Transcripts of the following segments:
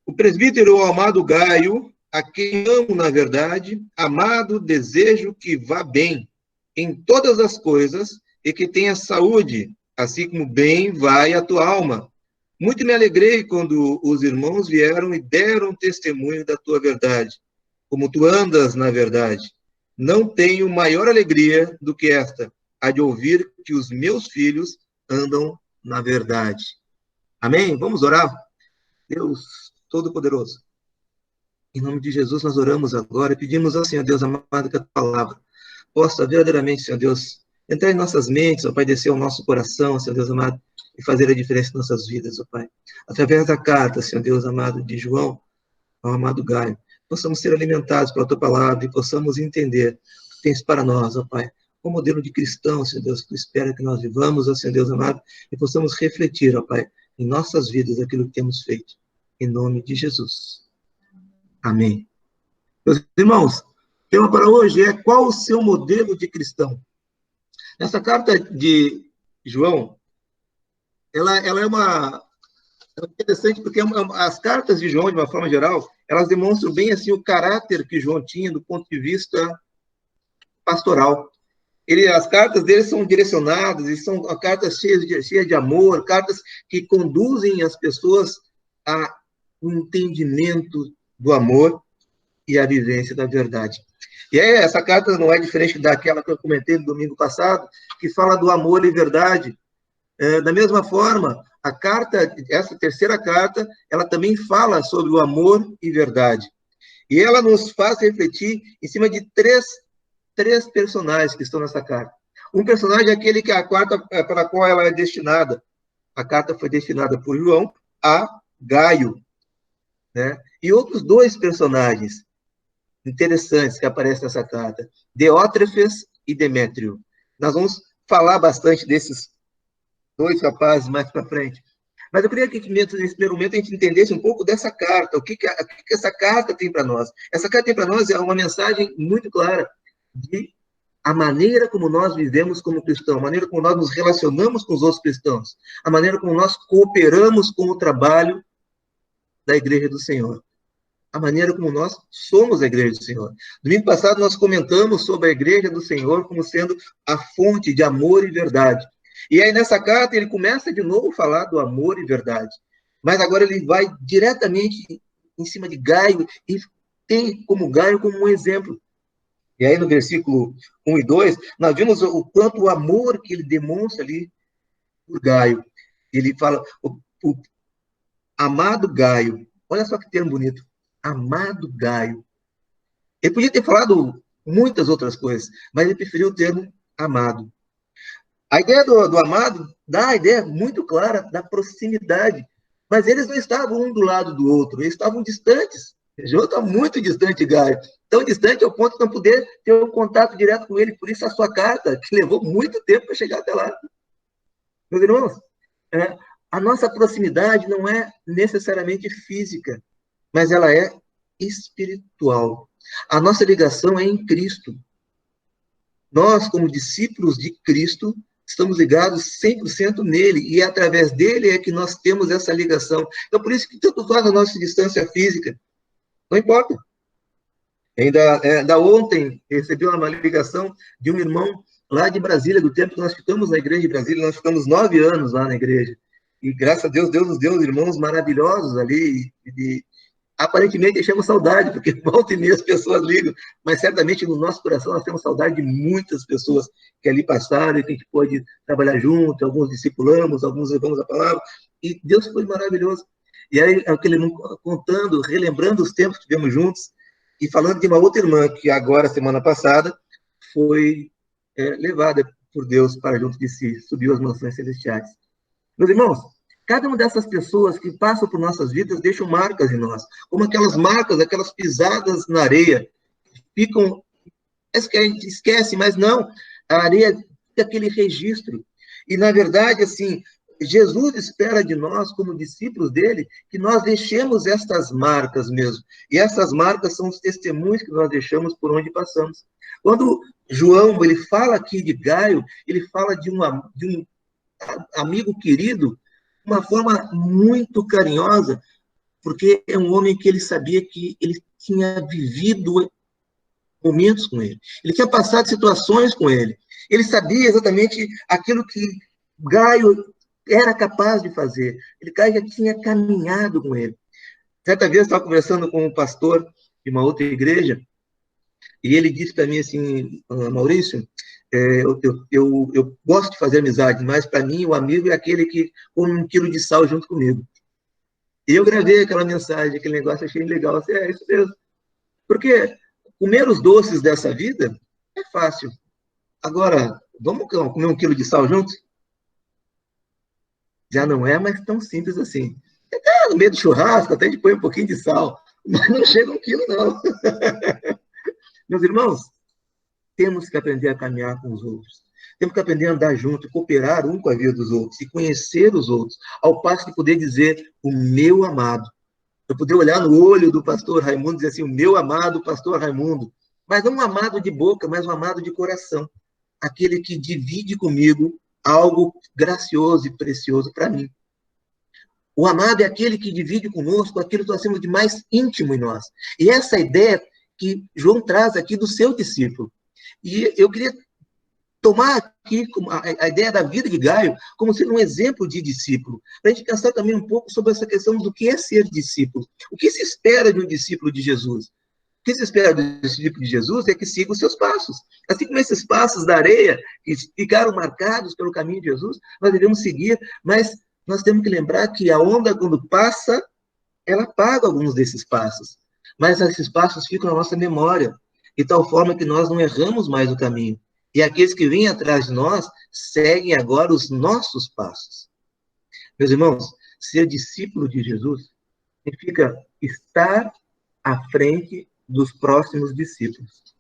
O presbítero, o amado Gaio, a quem amo na verdade, amado, desejo que vá bem em todas as coisas e que tenha saúde, assim como bem vai a tua alma. Muito me alegrei quando os irmãos vieram e deram testemunho da tua verdade, como tu andas na verdade. Não tenho maior alegria do que esta, a de ouvir que os meus filhos andam na verdade. Amém? Vamos orar? Deus Todo-Poderoso, em nome de Jesus nós oramos agora e pedimos ao Senhor Deus amado que a tua palavra possa verdadeiramente, Senhor Deus, entrar em nossas mentes, ó Pai, descer ao nosso coração, Senhor Deus amado, e fazer a diferença em nossas vidas, ó Pai. Através da carta, Senhor Deus amado, de João, ao amado Gaio, possamos ser alimentados pela tua palavra e possamos entender o que tens para nós, ó Pai. O modelo de cristão, Senhor Deus, que tu espera que nós vivamos, ó Senhor Deus amado, e possamos refletir, ó Pai, em nossas vidas aquilo que temos feito. Em nome de Jesus. Amém. Meus irmãos, o tema para hoje é: qual o seu modelo de cristão? Essa carta de João, ela é interessante porque as cartas de João, de uma forma geral, elas demonstram bem assim o caráter que João tinha do ponto de vista pastoral. As cartas dele são direcionadas, e são cartas cheias de amor, cartas que conduzem as pessoas a um entendimento do amor e a vivência da verdade. E aí, essa carta não é diferente daquela que eu comentei no domingo passado, que fala do amor e verdade. Da mesma forma, essa terceira carta, ela também fala sobre o amor e verdade. E ela nos faz refletir em cima de três personagens que estão nessa carta. Um personagem é aquele que a carta para a qual ela é destinada. A carta foi destinada por João a Gaio, né? E outros dois personagens interessantes que aparecem nessa carta, Diótrefes e Demétrio. Nós vamos falar bastante desses dois rapazes mais para frente. Mas eu queria que, nesse primeiro momento, a gente entendesse um pouco dessa carta, o que essa carta tem para nós. Essa carta tem para nós uma mensagem muito clara de a maneira como nós vivemos como cristãos, a maneira como nós nos relacionamos com os outros cristãos, a maneira como nós cooperamos com o trabalho da Igreja do Senhor, a maneira como nós somos a Igreja do Senhor. Domingo passado nós comentamos sobre a Igreja do Senhor como sendo a fonte de amor e verdade. E aí nessa carta ele começa de novo a falar do amor e verdade, mas agora ele vai diretamente em cima de Gaio e tem Gaio como um exemplo. E aí no versículo 1 e 2, nós vimos o quanto o amor que ele demonstra ali por Gaio. Ele fala, o amado Gaio, olha só que termo bonito, amado Gaio. Ele podia ter falado muitas outras coisas, mas ele preferiu o termo amado. A ideia do amado dá a ideia muito clara da proximidade, mas eles não estavam um do lado do outro, eles estavam distantes. João está muito distante de Gaio, tão distante ao ponto de não poder ter um contato direto com ele, por isso a sua carta, que levou muito tempo para chegar até lá. Meus irmãos, a nossa proximidade não é necessariamente física, mas ela é espiritual. A nossa ligação é em Cristo. Nós, como discípulos de Cristo, estamos ligados 100% nele, e é através dele é que nós temos essa ligação. Então, por isso que tanto faz a nossa distância física. Não importa. Ainda ontem, recebi uma ligação de um irmão lá de Brasília, do tempo que nós ficamos na igreja de Brasília, nós ficamos 9 anos lá na igreja. E graças a Deus, Deus nos deu irmãos maravilhosos ali, e aparentemente deixamos saudade, porque volta e meia as pessoas ligam, mas certamente no nosso coração nós temos saudade de muitas pessoas que ali passaram e que a gente pôde trabalhar junto, alguns discipulamos, alguns levamos a palavra, e Deus foi maravilhoso. E aí, aquele contando, relembrando os tempos que tivemos juntos, e falando de uma outra irmã que agora, semana passada, foi levada por Deus para junto de si, subiu as mansões celestiais. Meus irmãos, cada uma dessas pessoas que passam por nossas vidas deixam marcas em nós, como aquelas marcas, aquelas pisadas na areia, ficam, a gente esquece, mas não, a areia fica aquele registro. E, na verdade, assim, Jesus espera de nós, como discípulos dele, que nós deixemos estas marcas mesmo. E essas marcas são os testemunhos que nós deixamos por onde passamos. Quando João ele fala aqui de Gaio, ele fala de um amigo querido, de uma forma muito carinhosa, porque é um homem que ele sabia que ele tinha vivido momentos com ele. Ele tinha passado situações com ele. Ele sabia exatamente aquilo que Gaio era capaz de fazer. Gaio já tinha caminhado com ele. Certa vez eu estava conversando com um pastor de uma outra igreja, e ele disse para mim assim, Maurício, eu gosto de fazer amizade, mas para mim o amigo é aquele que come 1 quilo de sal junto comigo. E eu gravei aquela mensagem, aquele negócio, achei legal. Assim, é isso mesmo. Porque comer os doces dessa vida é fácil. Agora, vamos comer 1 quilo de sal juntos? Já não é mais tão simples assim. Até no meio do churrasco, até a gente põe um pouquinho de sal, mas não chega 1 quilo, não. Meus irmãos, temos que aprender a caminhar com os outros. Temos que aprender a andar junto, cooperar um com a vida dos outros e conhecer os outros, ao passo de poder dizer o meu amado. Eu poder olhar no olho do pastor Raimundo e dizer assim, o meu amado pastor Raimundo. Mas não um amado de boca, mas um amado de coração. Aquele que divide comigo algo gracioso e precioso para mim. O amado é aquele que divide conosco aquilo que nós temos de mais íntimo em nós. E essa ideia que João traz aqui do seu discípulo. E eu queria tomar aqui a ideia da vida de Gaio como sendo um exemplo de discípulo, para a gente pensar também um pouco sobre essa questão do que é ser discípulo. O que se espera de um discípulo de Jesus? O que se espera do discípulo de Jesus é que siga os seus passos. Assim como esses passos da areia, que ficaram marcados pelo caminho de Jesus, nós devemos seguir, mas nós temos que lembrar que a onda, quando passa, ela apaga alguns desses passos. Mas esses passos ficam na nossa memória, de tal forma que nós não erramos mais o caminho. E aqueles que vêm atrás de nós seguem agora os nossos passos. Meus irmãos, ser discípulo de Jesus significa estar à frente dos próximos discípulos.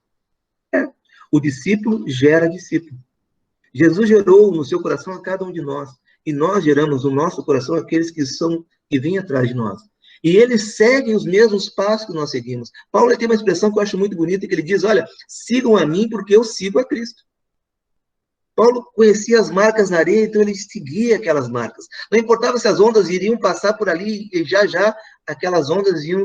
O discípulo gera discípulo. Jesus gerou no seu coração a cada um de nós. E nós geramos no nosso coração aqueles que vêm atrás de nós. E eles seguem os mesmos passos que nós seguimos. Paulo tem uma expressão que eu acho muito bonita, que ele diz, olha, sigam a mim porque eu sigo a Cristo. Paulo conhecia as marcas na areia, então ele seguia aquelas marcas. Não importava se as ondas iriam passar por ali, e já aquelas ondas iam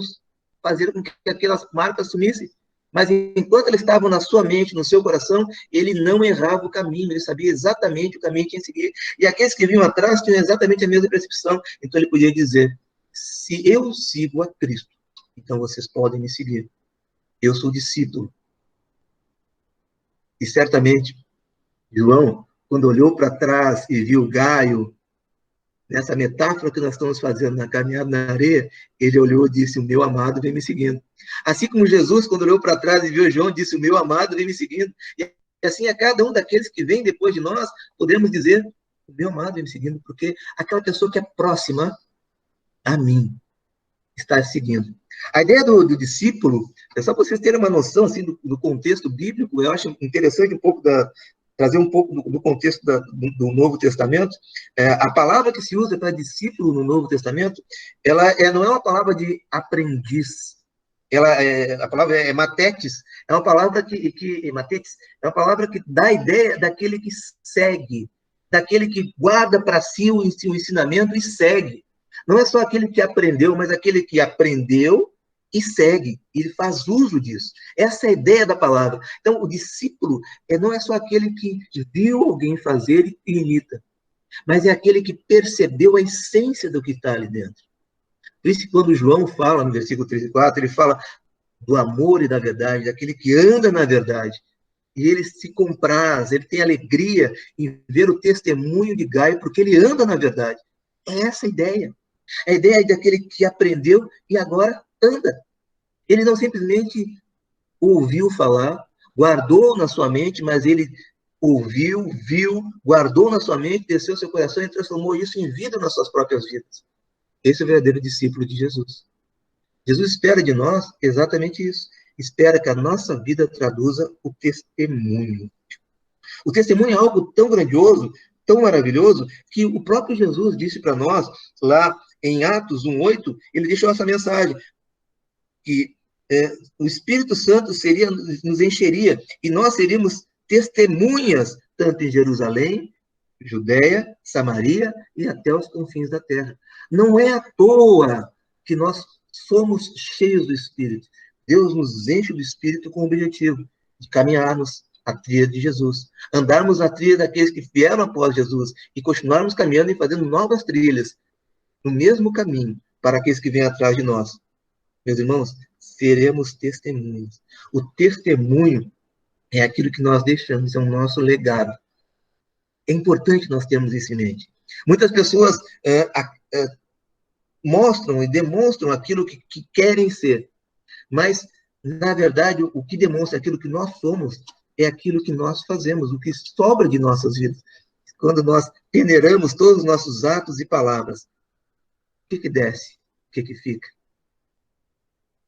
fazer com que aquelas marcas sumissem. Mas enquanto eles estavam na sua mente, no seu coração, ele não errava o caminho, ele sabia exatamente o caminho que tinha que seguir. E aqueles que vinham atrás tinham exatamente a mesma percepção. Então ele podia dizer, se eu sigo a Cristo, então vocês podem me seguir. Eu sou discípulo. E certamente, João, quando olhou para trás e viu Gaio, nessa metáfora que nós estamos fazendo na caminhada na areia, ele olhou e disse, o meu amado vem me seguindo. Assim como Jesus, quando olhou para trás e viu João, disse, o meu amado vem me seguindo. E assim, a cada um daqueles que vem depois de nós, podemos dizer, o meu amado vem me seguindo, porque aquela pessoa que é próxima a mim está seguindo. A ideia do discípulo, é só para vocês terem uma noção assim, do contexto bíblico, eu acho interessante trazer um pouco do contexto do Novo Testamento. A palavra que se usa para discípulo no Novo Testamento, ela não é uma palavra de aprendiz. A palavra é matetes, é uma palavra matetes, é uma palavra que dá a ideia daquele que segue, daquele que guarda para si o ensinamento e segue. Não é só aquele que aprendeu, mas aquele que aprendeu e segue, ele faz uso disso. Essa é a ideia da palavra. Então, o discípulo não é só aquele que viu alguém fazer e imita, mas é aquele que percebeu a essência do que está ali dentro. Por isso, quando João fala, no versículo 3 e 4, ele fala do amor e da verdade, daquele que anda na verdade. E ele se compraz, ele tem alegria em ver o testemunho de Gaio, porque ele anda na verdade. É essa a ideia. A ideia é daquele que aprendeu e agora anda. Ele não simplesmente ouviu falar, guardou na sua mente, mas ele ouviu, viu, guardou na sua mente, desceu seu coração e transformou isso em vida nas suas próprias vidas. Esse é o verdadeiro discípulo de Jesus. Jesus espera de nós exatamente isso. Espera que a nossa vida traduza o testemunho. O testemunho é algo tão grandioso, tão maravilhoso, que o próprio Jesus disse para nós, lá em Atos 1:8, ele deixou essa mensagem, que o Espírito Santo nos encheria, e nós seríamos testemunhas, tanto em Jerusalém, Judéia, Samaria e até os confins da terra. Não é à toa que nós somos cheios do Espírito. Deus nos enche do Espírito com o objetivo de caminharmos a trilha de Jesus, andarmos a trilha daqueles que vieram após Jesus e continuarmos caminhando e fazendo novas trilhas no mesmo caminho para aqueles que vêm atrás de nós. Meus irmãos, seremos testemunhas. O testemunho é aquilo que nós deixamos, é o nosso legado. É importante nós termos isso em mente. Muitas pessoas mostram e demonstram aquilo que querem ser, mas, na verdade, o que demonstra aquilo que nós somos é aquilo que nós fazemos, o que sobra de nossas vidas. Quando nós peneiramos todos os nossos atos e palavras, o que desce? O que fica?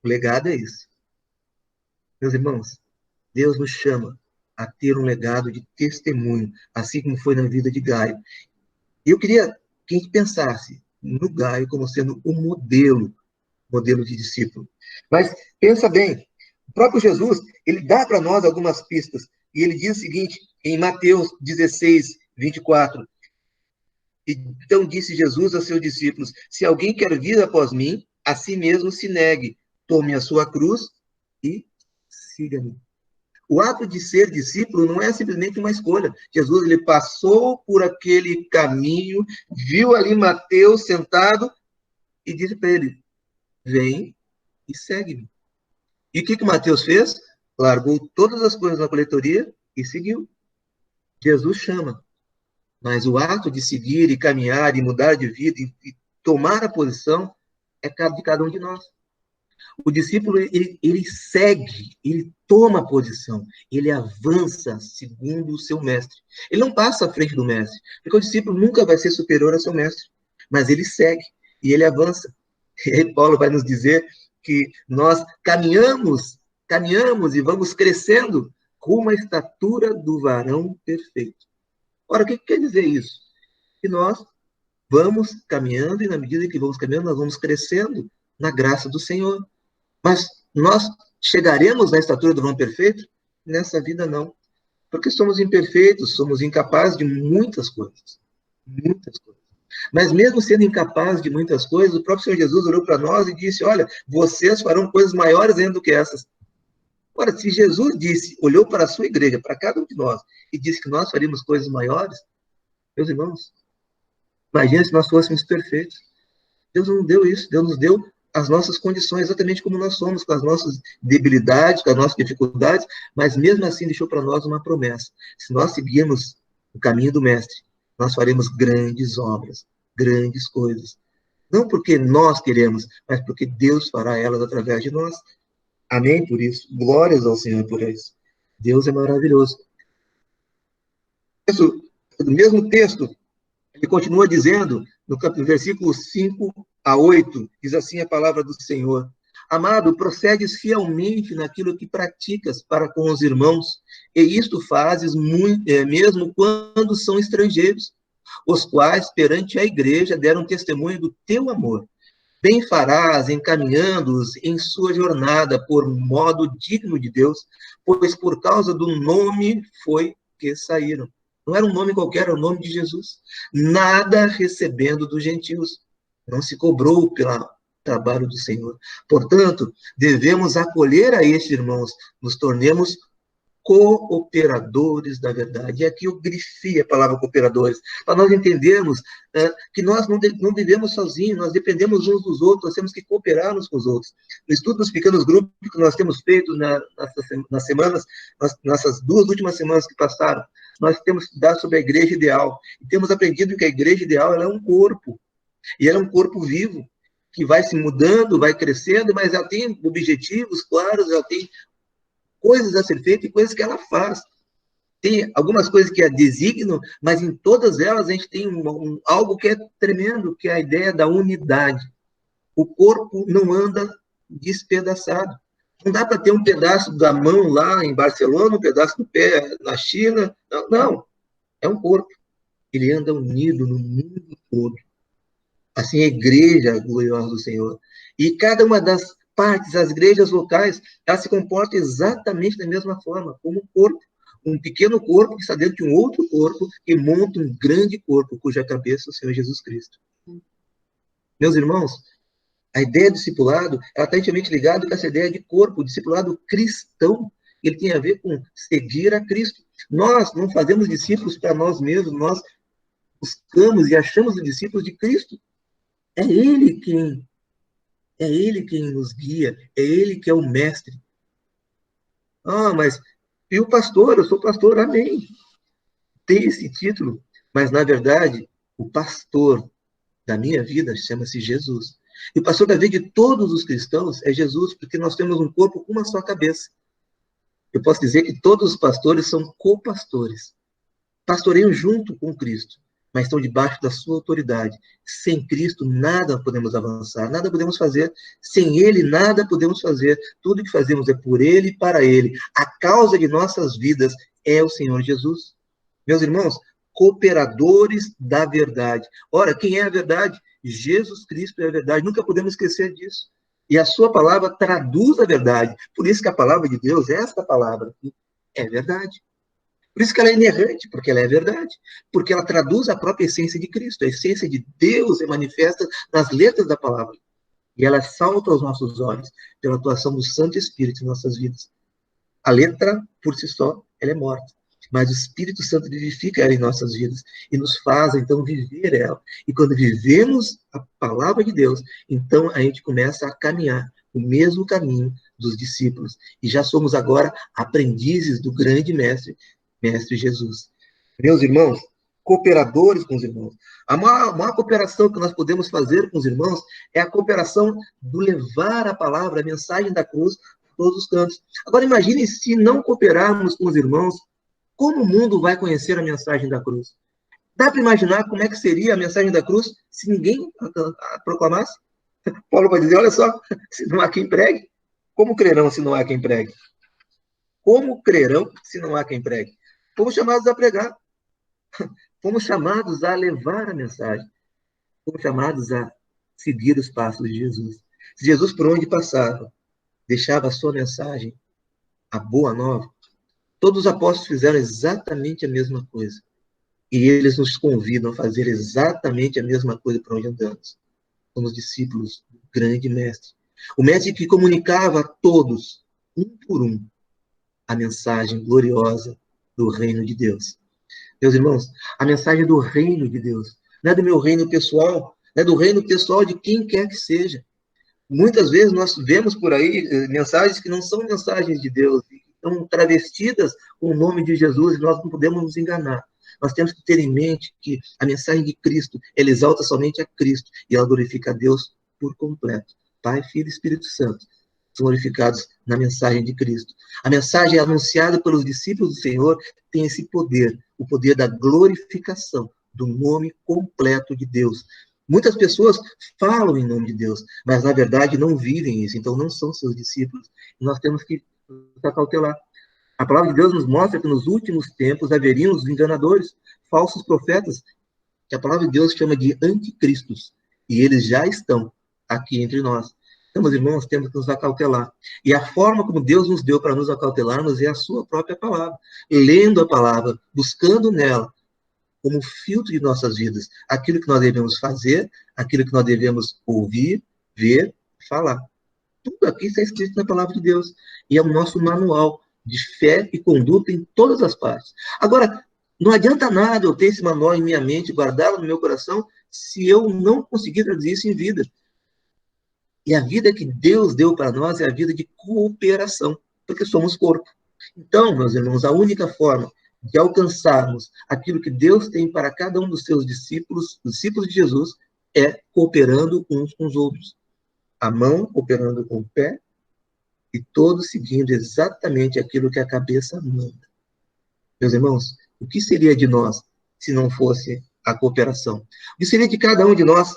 O legado é isso. Meus irmãos, Deus nos chama a ter um legado de testemunho, assim como foi na vida de Gaio. Eu queria que a gente pensasse no Gaio como sendo um modelo de discípulo. Mas pensa bem, o próprio Jesus, ele dá para nós algumas pistas, e ele diz o seguinte, em Mateus 16, 24, então disse Jesus a seus discípulos, se alguém quer vir após mim, a si mesmo se negue, tome a sua cruz e siga-me. O ato de ser discípulo não é simplesmente uma escolha. Jesus, ele passou por aquele caminho, viu ali Mateus sentado e disse para ele, vem e segue-me. E o que Mateus fez? Largou todas as coisas na coletoria e seguiu. Jesus chama. Mas o ato de seguir e caminhar e mudar de vida e tomar a posição é de cada um de nós. O discípulo, ele segue, ele toma a posição, ele avança segundo o seu mestre. Ele não passa à frente do mestre, porque o discípulo nunca vai ser superior ao seu mestre, mas ele segue e ele avança. E aí Paulo vai nos dizer que nós caminhamos e vamos crescendo rumo à estatura do varão perfeito. Ora, o que quer dizer isso? Que nós vamos caminhando e na medida que vamos caminhando, nós vamos crescendo na graça do Senhor. Mas nós chegaremos na estatura do varão perfeito? Nessa vida não. Porque somos imperfeitos, somos incapazes de muitas coisas. Muitas coisas. Mas mesmo sendo incapaz de muitas coisas, o próprio Senhor Jesus olhou para nós e disse, olha, vocês farão coisas maiores ainda do que essas. Ora, se Jesus disse, olhou para a sua igreja, para cada um de nós, e disse que nós faríamos coisas maiores, meus irmãos, imagina se nós fôssemos perfeitos. Deus não deu isso, Deus nos deu as nossas condições, exatamente como nós somos, com as nossas debilidades, com as nossas dificuldades, mas mesmo assim deixou para nós uma promessa. Se nós seguirmos o caminho do Mestre, nós faremos grandes obras, grandes coisas. Não porque nós queremos, mas porque Deus fará elas através de nós. Amém por isso. Glórias ao Senhor por isso. Deus é maravilhoso. No mesmo texto, ele continua dizendo, no versículo 5 a 8, diz assim a palavra do Senhor. Amado, procedes fielmente naquilo que praticas para com os irmãos, e isto fazes mesmo quando são estrangeiros, os quais, perante a igreja, deram testemunho do teu amor. Bem farás encaminhando-os em sua jornada por modo digno de Deus, pois por causa do nome foi que saíram. Não era um nome qualquer, era o nome de Jesus. Nada recebendo dos gentios. Não se cobrou pelo trabalho do Senhor. Portanto, devemos acolher a estes irmãos, nos tornemos cooperadores da verdade. E aqui eu grifei a palavra cooperadores, para nós entendermos que nós não vivemos sozinhos, nós dependemos uns dos outros, nós temos que cooperar uns com os outros. No estudo dos pequenos grupos que nós temos feito nas semanas, nessas 2 últimas semanas que passaram, nós temos estudado sobre a igreja ideal, e temos aprendido que a igreja ideal ela é um corpo, e ela é um corpo vivo, que vai se mudando, vai crescendo, mas ela tem objetivos claros, ela tem coisas a ser feitas e coisas que ela faz. Tem algumas coisas que a designam, mas em todas elas a gente tem algo que é tremendo, que é a ideia da unidade. O corpo não anda despedaçado. Não dá para ter um pedaço da mão lá em Barcelona, um pedaço do pé na China. Não, não. É um corpo. Ele anda unido no mundo todo. Assim, a igreja gloriosa do Senhor. E cada uma das partes, as igrejas locais, elas se comportam exatamente da mesma forma, como um corpo. Um pequeno corpo que está dentro de um outro corpo e monta um grande corpo, cuja cabeça é o Senhor Jesus Cristo. Meus irmãos, A ideia do discipulado, ela está intimamente ligada com essa ideia de corpo. O discipulado cristão, ele tem a ver com seguir a Cristo. Nós não fazemos discípulos para nós mesmos, nós buscamos e achamos os discípulos de Cristo. É Ele quem nos guia, é Ele que é o mestre. Ah, mas e o pastor? Eu sou pastor, amém. Tem esse título, mas na verdade, o pastor da minha vida chama-se Jesus. E o pastor da vida de todos os cristãos é Jesus, porque nós temos um corpo com uma só cabeça. Eu posso dizer que todos os pastores são co-pastores. Pastoreiam junto com Cristo, mas estão debaixo da sua autoridade. Sem Cristo, nada podemos avançar, nada podemos fazer. Sem Ele, nada podemos fazer. Tudo que fazemos é por Ele e para Ele. A causa de nossas vidas é o Senhor Jesus. Meus irmãos, cooperadores da verdade. Ora, quem é a verdade? Jesus Cristo é a verdade. Nunca podemos esquecer disso. E a sua palavra traduz a verdade. Por isso que a palavra de Deus, esta palavra aqui, é verdade. Por isso que ela é inerrante, porque ela é verdade. Porque ela traduz a própria essência de Cristo. A essência de Deus é manifesta nas letras da palavra. E ela salta aos nossos olhos pela atuação do Santo Espírito em nossas vidas. A letra, por si só, ela é morta. Mas o Espírito Santo vivifica ela em nossas vidas e nos faz, então, viver ela. E quando vivemos a palavra de Deus, então a gente começa a caminhar o mesmo caminho dos discípulos. E já somos agora aprendizes do grande mestre Jesus. Meus irmãos, cooperadores com os irmãos. A maior cooperação que nós podemos fazer com os irmãos é a cooperação do levar a palavra, a mensagem da cruz, a todos os cantos. Agora, imagine se não cooperarmos com os irmãos, como o mundo vai conhecer a mensagem da cruz? Dá para imaginar como é que seria a mensagem da cruz se ninguém a proclamasse? Paulo vai dizer, olha só, se não há quem pregue, como crerão se não há quem pregue? Como crerão se não há quem pregue? Fomos chamados a pregar. Fomos chamados a levar a mensagem. Fomos chamados a seguir os passos de Jesus. Se Jesus, por onde passava, deixava a sua mensagem, a boa nova, todos os apóstolos fizeram exatamente a mesma coisa. E eles nos convidam a fazer exatamente a mesma coisa por onde andamos. Somos discípulos do grande mestre. O mestre que comunicava a todos, um por um, a mensagem gloriosa do reino de Deus. Meus irmãos, a mensagem do reino de Deus, não é do meu reino pessoal, não é do reino pessoal de quem quer que seja. Muitas vezes nós vemos por aí mensagens que não são mensagens de Deus, que estão travestidas com o nome de Jesus, e nós não podemos nos enganar. Nós temos que ter em mente que a mensagem de Cristo, ela exalta somente a Cristo, e ela glorifica a Deus por completo. Pai, Filho e Espírito Santo são glorificados na mensagem de Cristo. A mensagem anunciada pelos discípulos do Senhor tem esse poder, o poder da glorificação do nome completo de Deus. Muitas pessoas falam em nome de Deus, mas na verdade não vivem isso, então não são seus discípulos. E nós temos que nos acautelar. A palavra de Deus nos mostra que nos últimos tempos haveriam os enganadores, falsos profetas, que a palavra de Deus chama de anticristos, e eles já estão aqui entre nós. Então, meus irmãos, temos que nos acautelar. E a forma como Deus nos deu para nos acautelarmos é a sua própria palavra. Lendo a palavra, buscando nela, como filtro de nossas vidas, aquilo que nós devemos fazer, aquilo que nós devemos ouvir, ver, falar. Tudo aqui está escrito na palavra de Deus. E é o nosso manual de fé e conduta em todas as partes. Agora, não adianta nada eu ter esse manual em minha mente, guardá-lo no meu coração, se eu não conseguir traduzir isso em vida. E a vida que Deus deu para nós é a vida de cooperação, porque somos corpo. Então, meus irmãos, a única forma de alcançarmos aquilo que Deus tem para cada um dos seus discípulos, os discípulos de Jesus, é cooperando uns com os outros. A mão cooperando com o pé e todos seguindo exatamente aquilo que a cabeça manda. Meus irmãos, o que seria de nós se não fosse a cooperação? O que seria de cada um de nós?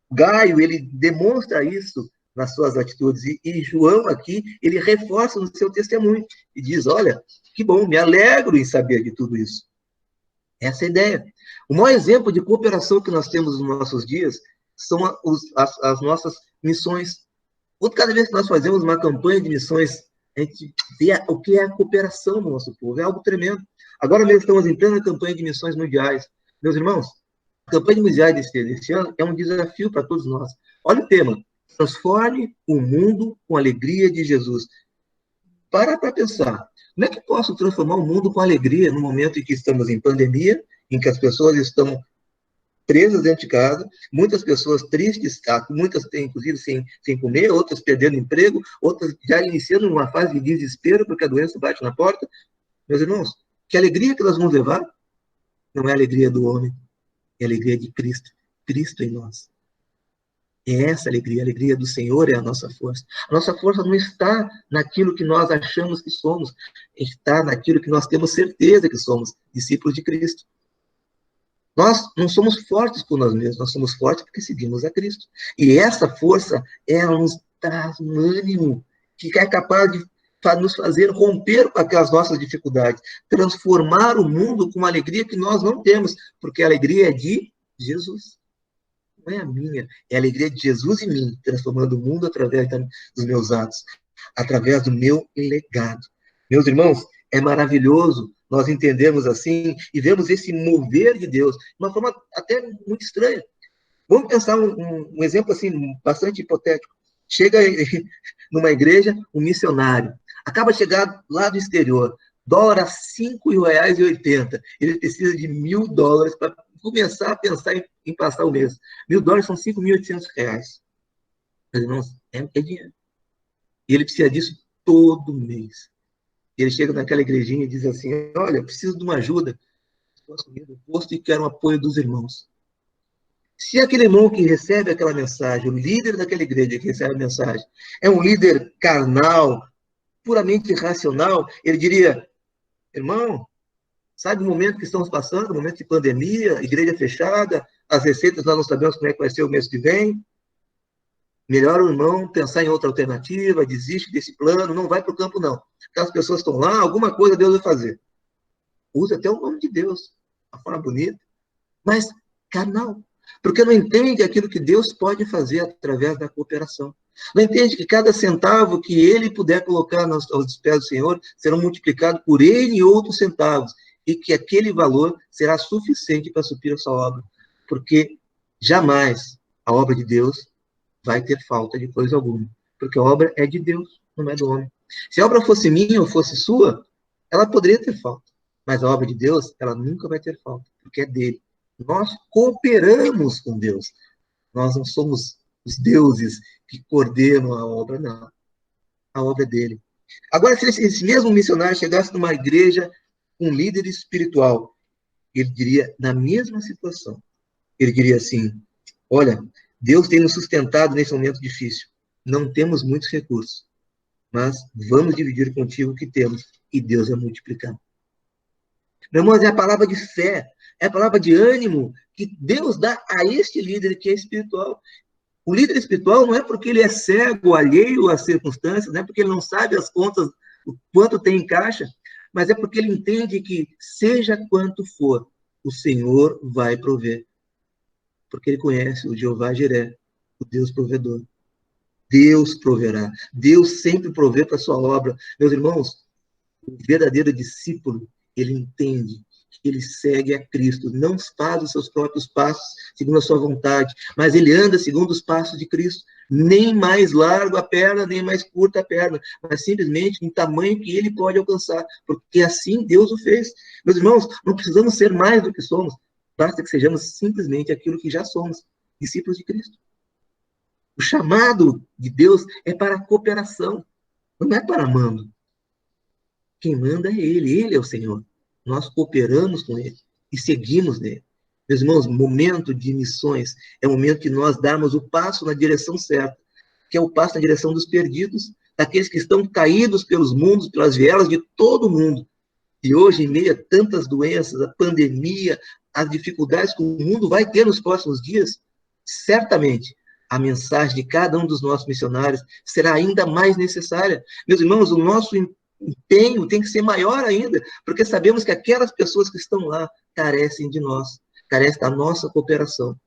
Gaio, ele demonstra isso nas suas atitudes, e João aqui, ele reforça no seu testemunho, e diz, olha, que bom, me alegro em saber de tudo isso. Essa é a ideia. O maior exemplo de cooperação que nós temos nos nossos dias são as nossas missões. Cada vez que nós fazemos uma campanha de missões, a gente vê o que é a cooperação no nosso povo, é algo tremendo. Agora mesmo estamos em plena campanha de missões mundiais. Meus irmãos, a campanha mundial desse ano é um desafio para todos nós. Olha o tema, Transforme o mundo com a alegria de Jesus. Para pensar. Como é que posso transformar o mundo com alegria no momento em que estamos em pandemia, em que as pessoas estão presas dentro de casa, muitas pessoas tristes, muitas têm, inclusive, sem comer, outras perdendo emprego, outras já iniciando uma fase de desespero porque a doença bate na porta. Meus irmãos, que alegria que nós vamos levar? Não é a alegria do homem, é a alegria de Cristo. Cristo em nós. É essa a alegria do Senhor é a nossa força. A nossa força não está naquilo que nós achamos que somos, está naquilo que nós temos certeza que somos, discípulos de Cristo. Nós não somos fortes por nós mesmos, nós somos fortes porque seguimos a Cristo. E essa força, ela nos traz um ânimo que é capaz de nos fazer romper com aquelas nossas dificuldades, transformar o mundo com uma alegria que nós não temos, porque a alegria é de Jesus. Não é a minha, é a alegria de Jesus em mim, transformando o mundo através dos meus atos, através do meu legado. Meus irmãos, é maravilhoso nós entendermos assim e vemos esse mover de Deus de uma forma até muito estranha. Vamos pensar um exemplo assim, bastante hipotético. Chega numa igreja um missionário, acaba de chegar lá do exterior, dólar a R$ 5,80. Ele precisa de $1.000 para começar a pensar em passar o mês. $1.000 são R$ 5.800. Mas, irmãos, é dinheiro. E ele precisa disso todo mês. E ele chega naquela igrejinha e diz assim, olha, preciso de uma ajuda. Estou assumindo o posto e quero o apoio dos irmãos. Se aquele irmão que recebe aquela mensagem, o líder daquela igreja que recebe a mensagem, é um líder carnal, puramente irracional, ele diria, irmão, sabe o momento que estamos passando, o momento de pandemia, igreja fechada, as receitas nós não sabemos como é que vai ser o mês que vem. Melhor o irmão pensar em outra alternativa, desiste desse plano, não vai para o campo não. Aquelas pessoas estão lá, alguma coisa Deus vai fazer. Usa até o nome de Deus, uma forma bonita, mas carnal. Porque não entende aquilo que Deus pode fazer através da cooperação. Não entende que cada centavo que ele puder colocar aos pés do Senhor será multiplicado por ele e outros centavos. E que aquele valor será suficiente para suprir a sua obra. Porque jamais a obra de Deus vai ter falta de coisa alguma. Porque a obra é de Deus, não é do homem. Se a obra fosse minha ou fosse sua, ela poderia ter falta. Mas a obra de Deus, ela nunca vai ter falta, porque é dele. Nós cooperamos com Deus. Nós não somos os deuses que coordenam a obra, não. A obra é dele. Agora, se esse mesmo missionário chegasse numa igreja com um líder espiritual, ele diria, na mesma situação, ele diria assim, olha, Deus tem nos sustentado nesse momento difícil. Não temos muitos recursos, mas vamos dividir contigo o que temos, e Deus vai multiplicar. Meu irmão, é a palavra de fé, é a palavra de ânimo que Deus dá a este líder que é espiritual. O líder espiritual não é porque ele é cego, alheio às circunstâncias, não é porque ele não sabe as contas, o quanto tem em caixa, mas é porque ele entende que, seja quanto for, o Senhor vai prover. Porque ele conhece o Jeová Jiré, o Deus provedor. Deus proverá. Deus sempre provê para a sua obra. Meus irmãos, o verdadeiro discípulo, ele entende que ele segue a Cristo, não faz os seus próprios passos segundo a sua vontade, mas ele anda segundo os passos de Cristo, nem mais largo a perna, nem mais curta a perna, mas simplesmente no tamanho que ele pode alcançar, porque assim Deus o fez. Meus irmãos, não precisamos ser mais do que somos, basta que sejamos simplesmente aquilo que já somos, discípulos de Cristo. O chamado de Deus é para a cooperação, não é para mando. Quem manda é ele é o Senhor. Nós cooperamos com ele e seguimos nele. Meus irmãos, momento de missões é o momento que nós damos o passo na direção certa, que é o passo na direção dos perdidos, daqueles que estão caídos pelos mundos, pelas vielas de todo mundo. E hoje, em meio a tantas doenças, a pandemia, as dificuldades que o mundo vai ter nos próximos dias, certamente a mensagem de cada um dos nossos missionários será ainda mais necessária. Meus irmãos, o nosso empenho tem que ser maior ainda, porque sabemos que aquelas pessoas que estão lá carecem de nós, carecem da nossa cooperação.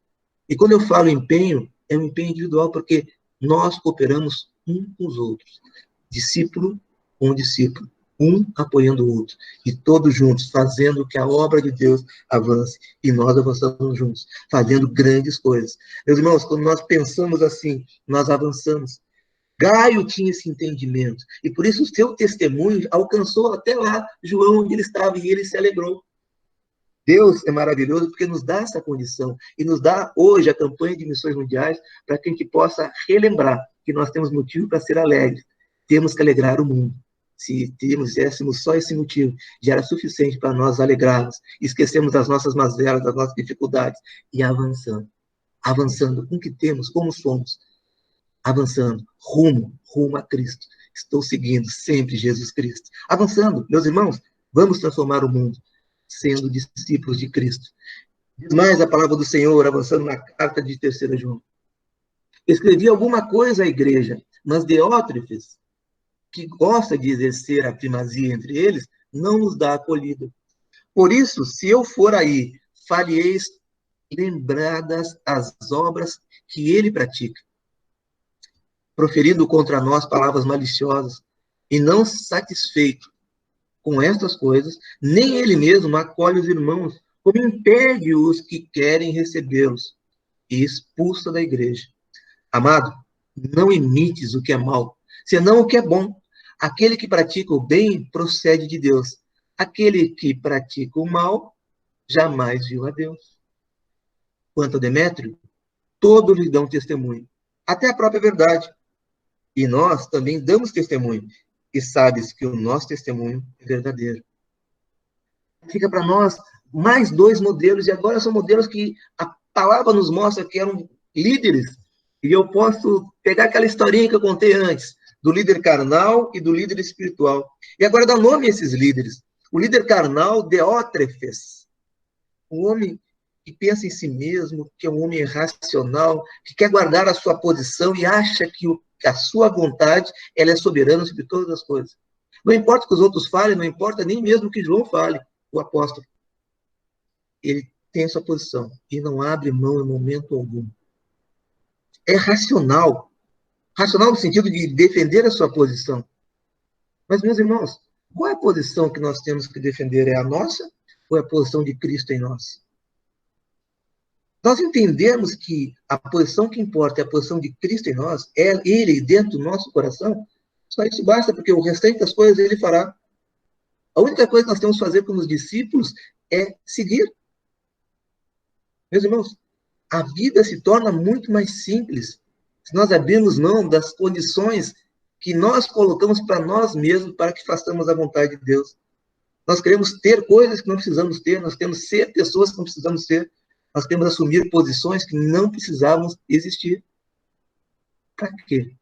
E quando eu falo empenho, é um empenho individual, porque nós cooperamos uns com os outros, discípulo com discípulo. um apoiando o outro, e todos juntos, fazendo que a obra de Deus avance, e nós avançamos juntos, fazendo grandes coisas. Meus irmãos, quando nós pensamos assim, nós avançamos. Gaio tinha esse entendimento, e por isso o seu testemunho alcançou até lá João, onde ele estava, e ele se alegrou. Deus é maravilhoso porque nos dá essa condição, e nos dá hoje a campanha de missões mundiais, para que a gente possa relembrar que nós temos motivo para ser alegres, temos que alegrar o mundo. Se tivéssemos só esse motivo, já era suficiente para nós alegrarmos, esquecemos das nossas mazelas, das nossas dificuldades, e avançando com o que temos, como somos, avançando, rumo a Cristo. Estou seguindo sempre Jesus Cristo. Avançando, meus irmãos, vamos transformar o mundo, sendo discípulos de Cristo. Diz mais a palavra do Senhor, avançando na carta de 3 João. Escrevi alguma coisa à igreja, mas Diótrefes, que gosta de exercer a primazia entre eles, não nos dá acolhida. Por isso, se eu for aí, fareis lembradas as obras que ele pratica, proferindo contra nós palavras maliciosas, e não satisfeito com estas coisas, nem ele mesmo acolhe os irmãos, como impede os que querem recebê-los, e expulsa da igreja. Amado, não imites o que é mal, senão o que é bom. Aquele que pratica o bem procede de Deus. Aquele que pratica o mal jamais viu a Deus. Quanto a Demétrio, todos lhe dão testemunho, até a própria verdade. E nós também damos testemunho, e sabes que o nosso testemunho é verdadeiro. Fica para nós mais 2 modelos, e agora são modelos que a palavra nos mostra que eram líderes, e eu posso pegar aquela historinha que eu contei antes, do líder carnal e do líder espiritual. E agora dá nome a esses líderes. O líder carnal, Diótrefes, um homem que pensa em si mesmo, que é um homem irracional, que quer guardar a sua posição e acha que a sua vontade ela é soberana sobre todas as coisas. Não importa o que os outros falem, não importa nem mesmo o que João fale, o apóstolo. Ele tem a sua posição e não abre mão em momento algum. É racional. Racional no sentido de defender a sua posição. Mas, meus irmãos, qual é a posição que nós temos que defender? É a nossa ou é a posição de Cristo em nós? Nós entendemos que a posição que importa é a posição de Cristo em nós, é Ele dentro do nosso coração, só isso basta, porque o restante das coisas Ele fará. A única coisa que nós temos que fazer como discípulos é seguir. Meus irmãos, a vida se torna muito mais simples se nós abrirmos mão das condições que nós colocamos para nós mesmos para que façamos a vontade de Deus. Nós queremos ter coisas que não precisamos ter, nós queremos ser pessoas que não precisamos ser, nós queremos assumir posições que não precisávamos existir. Para quê?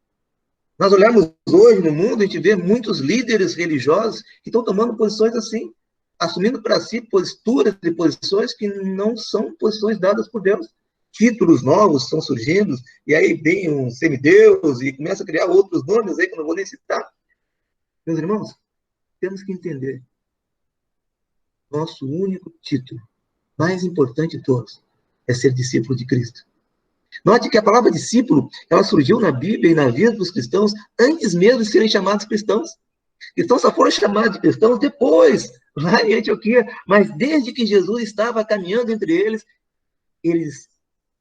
Nós olhamos hoje no mundo, a gente vê muitos líderes religiosos que estão tomando posições assim, assumindo para si posturas e posições que não são posições dadas por Deus. Títulos novos estão surgindo, e aí vem um semideus e começa a criar outros nomes aí que eu não vou nem citar. Meus irmãos, temos que entender. Nosso único título, mais importante de todos, é ser discípulo de Cristo. Note que a palavra discípulo, ela surgiu na Bíblia e na vida dos cristãos antes mesmo de serem chamados cristãos. Cristãos só foram chamados de cristãos depois, lá em Antioquia. Mas desde que Jesus estava caminhando entre eles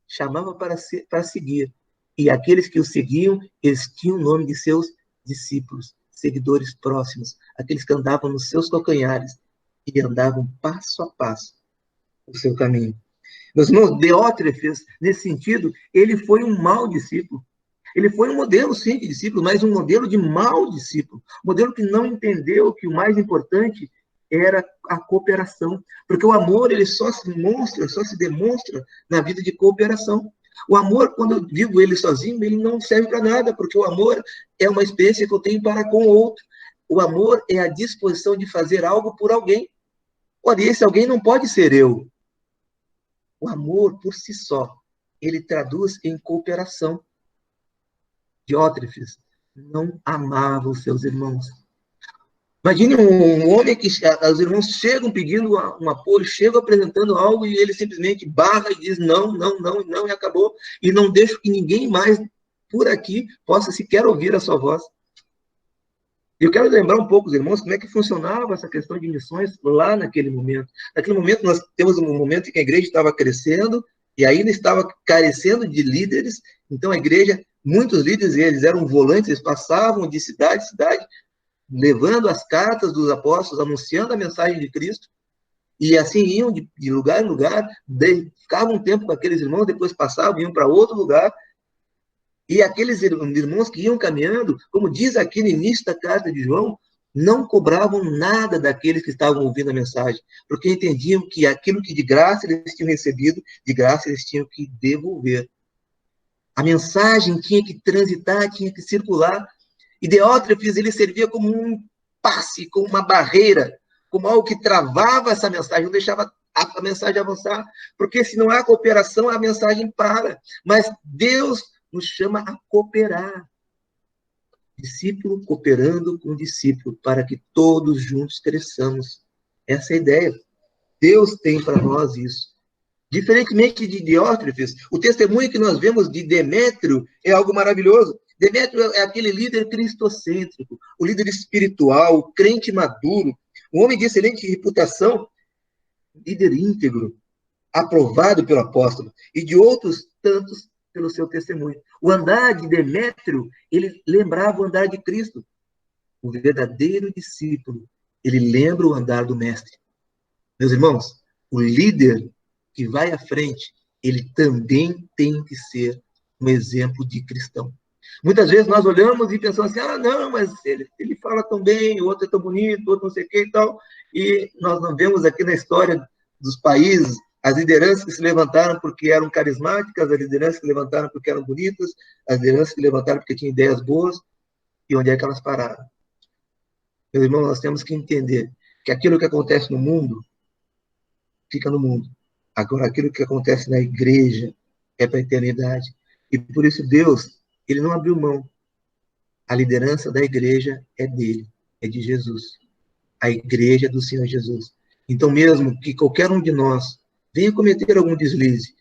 chamavam para seguir. E aqueles que o seguiam, eles tinham o nome de seus discípulos, seguidores próximos, aqueles que andavam nos seus calcanhares e andavam passo a passo o seu caminho. Meus irmãos, Diótrefes, nesse sentido, ele foi um mau discípulo. Ele foi um modelo, sim, de discípulo, mas um modelo de mau discípulo. Um modelo que não entendeu que o mais importante era a cooperação. Porque o amor, ele só se demonstra na vida de cooperação. O amor, quando eu vivo ele sozinho, ele não serve para nada, porque o amor é uma experiência que eu tenho para com o outro. O amor é a disposição de fazer algo por alguém. Olha, esse alguém não pode ser eu. O amor, por si só, ele traduz em cooperação. Diótrefes não amava os seus irmãos. Imagine um homem que os irmãos chegam pedindo um apoio, chegam apresentando algo e ele simplesmente barra e diz não, não, não, não, e acabou. E não deixa que ninguém mais por aqui possa sequer ouvir a sua voz. Eu quero lembrar um pouco, os irmãos, como é que funcionava essa questão de missões lá naquele momento. Naquele momento, nós temos um momento em que a igreja estava crescendo e ainda estava carecendo de líderes. Então, a igreja, muitos líderes, eles eram volantes, eles passavam de cidade em cidade, levando as cartas dos apóstolos, anunciando a mensagem de Cristo. E assim iam de lugar em lugar, ficavam um tempo com aqueles irmãos, depois passavam, iam para outro lugar. E aqueles irmãos que iam caminhando, como diz aqui no início da carta de João, não cobravam nada daqueles que estavam ouvindo a mensagem, porque entendiam que aquilo que de graça eles tinham recebido, de graça eles tinham que devolver. A mensagem tinha que transitar, tinha que circular. E Diótrefes, ele servia como um passe, como uma barreira, como algo que travava essa mensagem, não deixava a mensagem avançar, porque se não há cooperação, a mensagem para. Mas Deus nos chama a cooperar. Discípulo cooperando com discípulo, para que todos juntos cresçamos. Essa é a ideia. Deus tem para nós isso. Diferentemente de Diótrefes, o testemunho que nós vemos de Demétrio é algo maravilhoso. Demétrio é aquele líder cristocêntrico, o líder espiritual, o crente maduro, um homem de excelente reputação, líder íntegro, aprovado pelo apóstolo, e de outros tantos pelo seu testemunho. O andar de Demétrio, ele lembrava o andar de Cristo. O verdadeiro discípulo, ele lembra o andar do mestre. Meus irmãos, o líder que vai à frente, ele também tem que ser um exemplo de cristão. Muitas vezes nós olhamos e pensamos assim, não, mas ele fala tão bem, o outro é tão bonito, o outro não sei o que e tal, e nós não vemos aqui na história dos países as lideranças que se levantaram porque eram carismáticas, as lideranças que levantaram porque eram bonitas, as lideranças que levantaram porque tinham ideias boas, e onde é que elas pararam? Meus irmãos, nós temos que entender que aquilo que acontece no mundo, fica no mundo. Agora, aquilo que acontece na igreja é para a eternidade. E por isso Deus, ele não abriu mão. A liderança da igreja é dele, é de Jesus. A igreja é do Senhor Jesus. Então, mesmo que qualquer um de nós venha cometer algum deslize,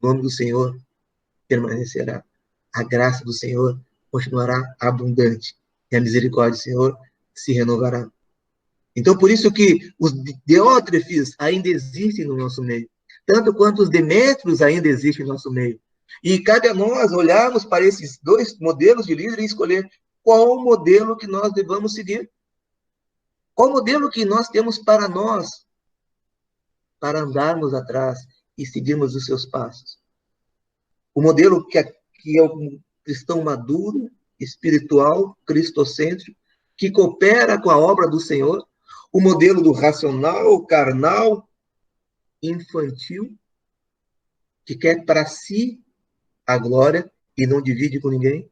o nome do Senhor permanecerá. A graça do Senhor continuará abundante. E a misericórdia do Senhor se renovará. Então, por isso que os Diótrefes ainda existem no nosso meio, tanto quanto os Demétrios ainda existem no nosso meio. E cabe a nós olharmos para esses dois modelos de líder e escolher qual modelo que nós devamos seguir. Qual modelo que nós temos para nós, para andarmos atrás e seguirmos os seus passos. O modelo que é o cristão maduro, espiritual, cristocêntrico, que coopera com a obra do Senhor, o modelo do racional, carnal, infantil, que quer para si a glória e não divide com ninguém,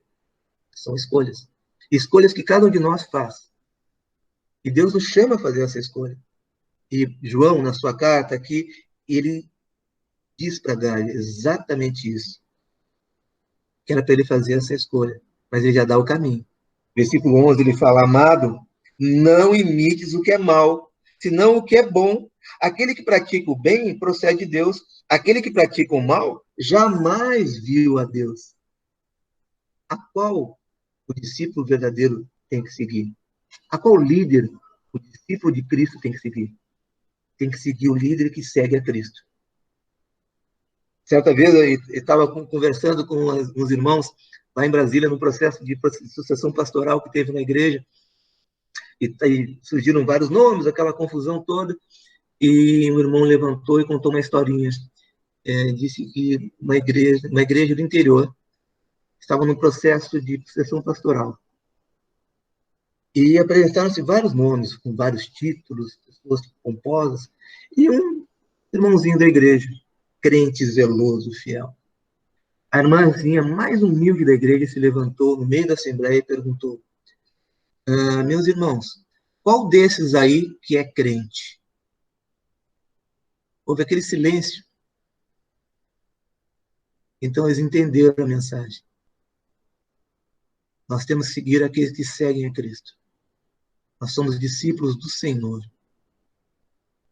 são escolhas. Escolhas que cada um de nós faz. E Deus nos chama a fazer essa escolha. E João, na sua carta aqui, ele diz para Gaio exatamente isso. Que era para ele fazer essa escolha. Mas ele já dá o caminho. Versículo 11, ele fala, amado, não imites o que é mal, senão o que é bom. Aquele que pratica o bem procede de Deus. Aquele que pratica o mal jamais viu a Deus. A qual o discípulo verdadeiro tem que seguir? A qual líder o discípulo de Cristo tem que seguir? Tem que seguir o líder que segue a Cristo. Certa vez eu estava conversando com uns irmãos lá em Brasília, no processo de sucessão pastoral que teve na igreja, e surgiram vários nomes, aquela confusão toda, e um irmão levantou e contou uma historinha. Disse que uma igreja do interior estava no processo de sucessão pastoral. E apresentaram-se vários nomes, com vários títulos, pessoas pomposas, e um irmãozinho da igreja, crente zeloso, fiel. A irmãzinha mais humilde da igreja se levantou no meio da assembleia e perguntou, meus irmãos, qual desses aí que é crente? Houve aquele silêncio. Então eles entenderam a mensagem. Nós temos que seguir aqueles que seguem a Cristo. Nós somos discípulos do Senhor.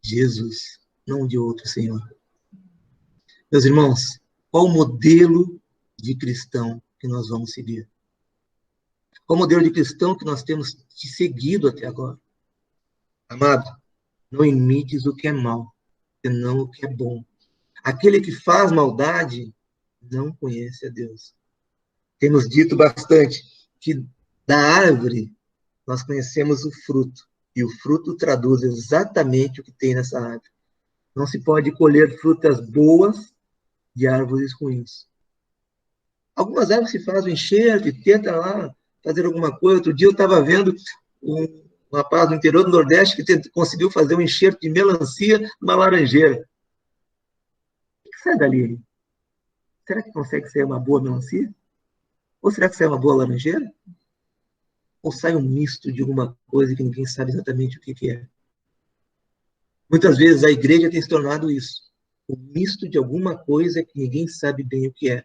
Jesus, não de outro Senhor. Meus irmãos, qual o modelo de cristão que nós vamos seguir? Qual modelo de cristão que nós temos te seguido até agora? Amado, não imites o que é mal, senão o que é bom. Aquele que faz maldade não conhece a Deus. Temos dito bastante que da árvore nós conhecemos o fruto, e o fruto traduz exatamente o que tem nessa árvore. Não se pode colher frutas boas de árvores ruins. Algumas árvores se fazem enxerto, tenta lá fazer alguma coisa. Outro dia eu estava vendo um rapaz do interior do Nordeste que conseguiu fazer um enxerto de melancia numa laranjeira. O que sai dali? Será que consegue ser uma boa melancia? Ou será que sai uma boa laranjeira? Ou sai um misto de alguma coisa que ninguém sabe exatamente o que é? Muitas vezes a igreja tem se tornado isso. Um misto de alguma coisa que ninguém sabe bem o que é.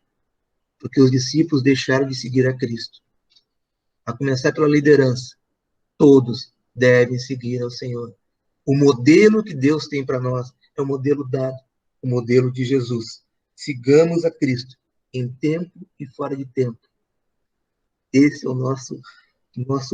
Porque os discípulos deixaram de seguir a Cristo. A começar pela liderança. Todos devem seguir ao Senhor. O modelo que Deus tem para nós é o modelo dado, o modelo de Jesus. Sigamos a Cristo em tempo e fora de tempo. Esse é o nosso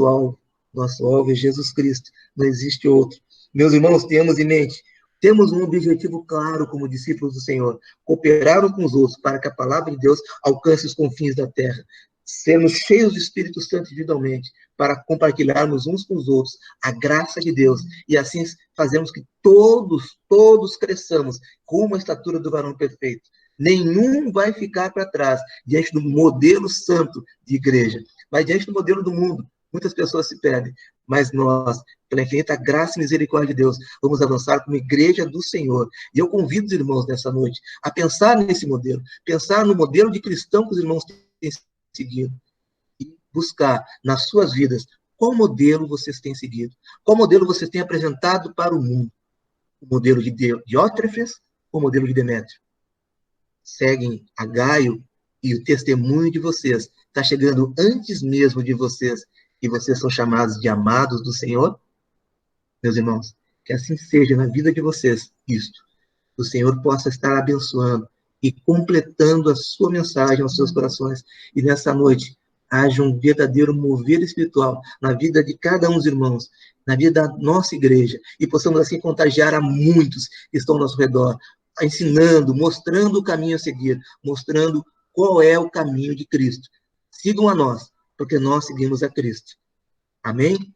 alvo. Nosso alvo é Jesus Cristo. Não existe outro. Meus irmãos, tenhamos em mente, temos um objetivo claro como discípulos do Senhor, cooperar uns com os outros para que a palavra de Deus alcance os confins da terra. Sermos cheios do Espírito Santo individualmente, para compartilharmos uns com os outros a graça de Deus, e assim fazemos que todos cresçamos com uma estatura do varão perfeito. Nenhum vai ficar para trás diante do modelo santo de igreja, mas diante do modelo do mundo. Muitas pessoas se perdem, mas nós, pela infinita graça e misericórdia de Deus, vamos avançar como igreja do Senhor. E eu convido os irmãos nessa noite a pensar nesse modelo, pensar no modelo de cristão que os irmãos têm seguido e buscar nas suas vidas qual modelo vocês têm seguido, qual modelo vocês têm apresentado para o mundo. O modelo de Diótrefes ou o modelo de Demétrio? Seguem a Gaio e o testemunho de vocês está chegando antes mesmo de vocês, e vocês são chamados de amados do Senhor? Meus irmãos, que assim seja na vida de vocês, isto. Que o Senhor possa estar abençoando e completando a sua mensagem aos seus corações. E nessa noite, haja um verdadeiro mover espiritual na vida de cada um dos irmãos, na vida da nossa igreja, e possamos assim contagiar a muitos que estão ao nosso redor, ensinando, mostrando o caminho a seguir, mostrando qual é o caminho de Cristo. Sigam a nós, porque nós seguimos a Cristo. Amém?